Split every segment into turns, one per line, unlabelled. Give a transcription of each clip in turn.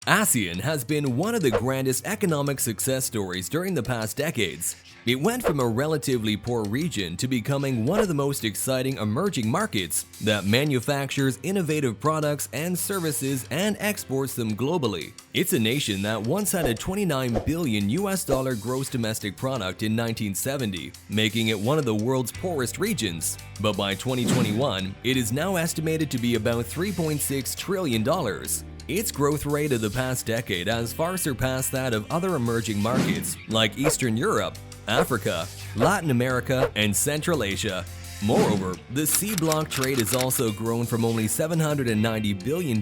ASEAN has been one of the grandest economic success stories during the past decades. It went from a relatively poor region to becoming one of the most exciting emerging markets that manufactures innovative products and services and exports them globally. It's a nation that once had a $29 billion gross domestic product in 1970, making it one of the world's poorest regions. But by 2021, it is now estimated to be about $3.6 trillion. Its growth rate of the past decade has far surpassed that of other emerging markets like Eastern Europe, Africa, Latin America, and Central Asia. Moreover, the C-block trade has also grown from only $790 billion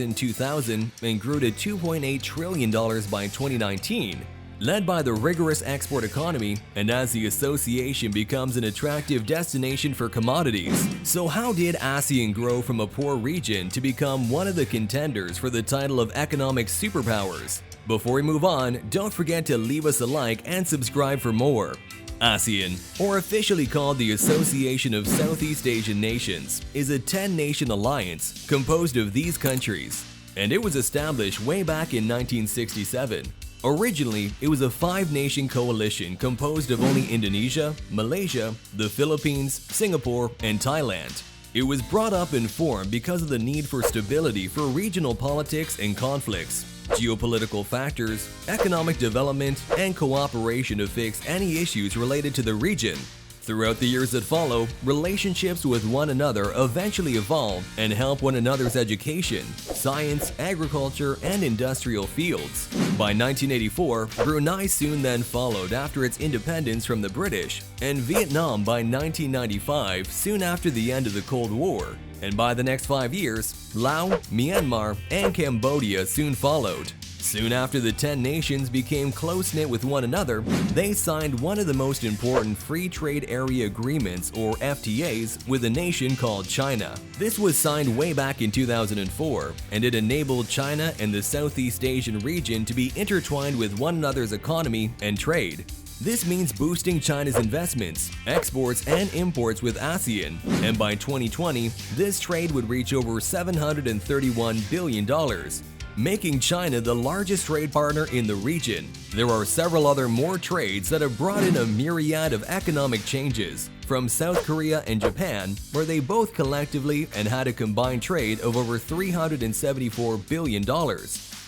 in 2000 and grew to $2.8 trillion by 2019. Led by the rigorous export economy, and as the association becomes an attractive destination for commodities. So how did ASEAN grow from a poor region to become one of the contenders for the title of economic superpowers? Before we move on, don't forget to leave us a like and subscribe for more. ASEAN, or officially called the Association of Southeast Asian Nations, is a 10-nation alliance composed of these countries, and it was established way back in 1967. Originally, it was a 5-nation coalition composed of only Indonesia, Malaysia, the Philippines, Singapore, and Thailand. It was brought up and formed because of the need for stability for regional politics and conflicts, geopolitical factors, economic development, and cooperation to fix any issues related to the region. Throughout the years that follow, relationships with one another eventually evolve and help one another's education, science, agriculture, and industrial fields. By 1984, Brunei soon then followed after its independence from the British, and Vietnam by 1995, soon after the end of the Cold War. And by the next 5 years, Laos, Myanmar, and Cambodia soon followed. Soon after the 10 nations became close-knit with one another, they signed one of the most important Free Trade Area Agreements, or FTAs, with a nation called China. This was signed way back in 2004, and it enabled China and the Southeast Asian region to be intertwined with one another's economy and trade. This means boosting China's investments, exports, and imports with ASEAN, and by 2020, this trade would reach over $731 billion. Making China the largest trade partner in the region. There are several other more trades that have brought in a myriad of economic changes, from South Korea and Japan, where they both collectively and had a combined trade of over $374 billion.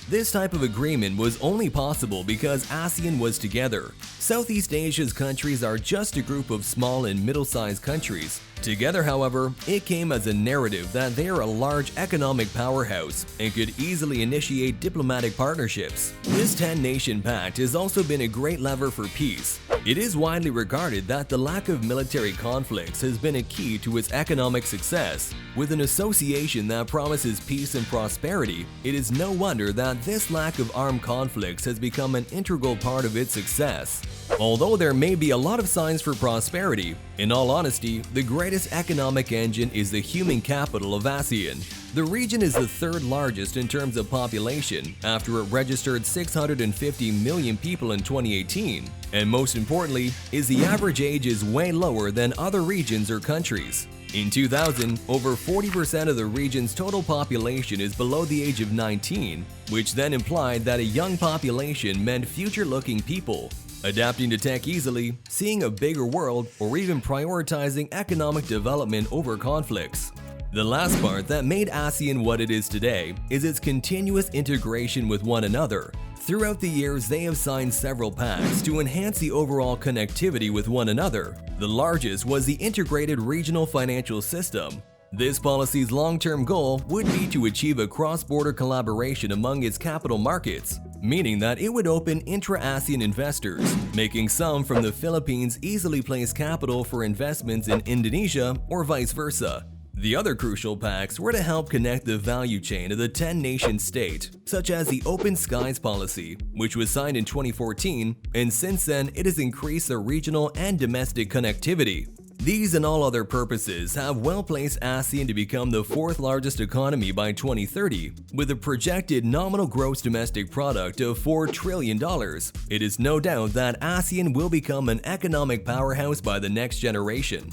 This type of agreement was only possible because ASEAN was together. Southeast Asia's countries are just a group of small and middle-sized countries. Together, however, it came as a narrative that they are a large economic powerhouse and could easily initiate diplomatic partnerships. This 10-nation pact has also been a great lever for peace. It is widely regarded that the lack of military conflicts has been a key to its economic success. With an association that promises peace and prosperity, it is no wonder that this lack of armed conflicts has become an integral part of its success. Although there may be a lot of signs for prosperity, in all honesty, the greatest economic engine is the human capital of ASEAN. The region is the third largest in terms of population after it registered 650 million people in 2018, and most importantly, the average age is way lower than other regions or countries. In 2000, over 40% of the region's total population is below the age of 19, which then implied that a young population meant future-looking people, adapting to tech easily, seeing a bigger world, or even prioritizing economic development over conflicts. The last part that made ASEAN what it is today is its continuous integration with one another. Throughout the years, they have signed several pacts to enhance the overall connectivity with one another. The largest was the Integrated Regional Financial System. This policy's long-term goal would be to achieve a cross-border collaboration among its capital markets, meaning that it would open intra-ASEAN investors, making some from the Philippines easily place capital for investments in Indonesia or vice versa. The other crucial pacts were to help connect the value chain of the 10-nation state, such as the Open Skies Policy, which was signed in 2014, and since then it has increased the regional and domestic connectivity. These and all other purposes have well placed ASEAN to become the fourth largest economy by 2030, with a projected nominal gross domestic product of $4 trillion. It is no doubt that ASEAN will become an economic powerhouse by the next generation.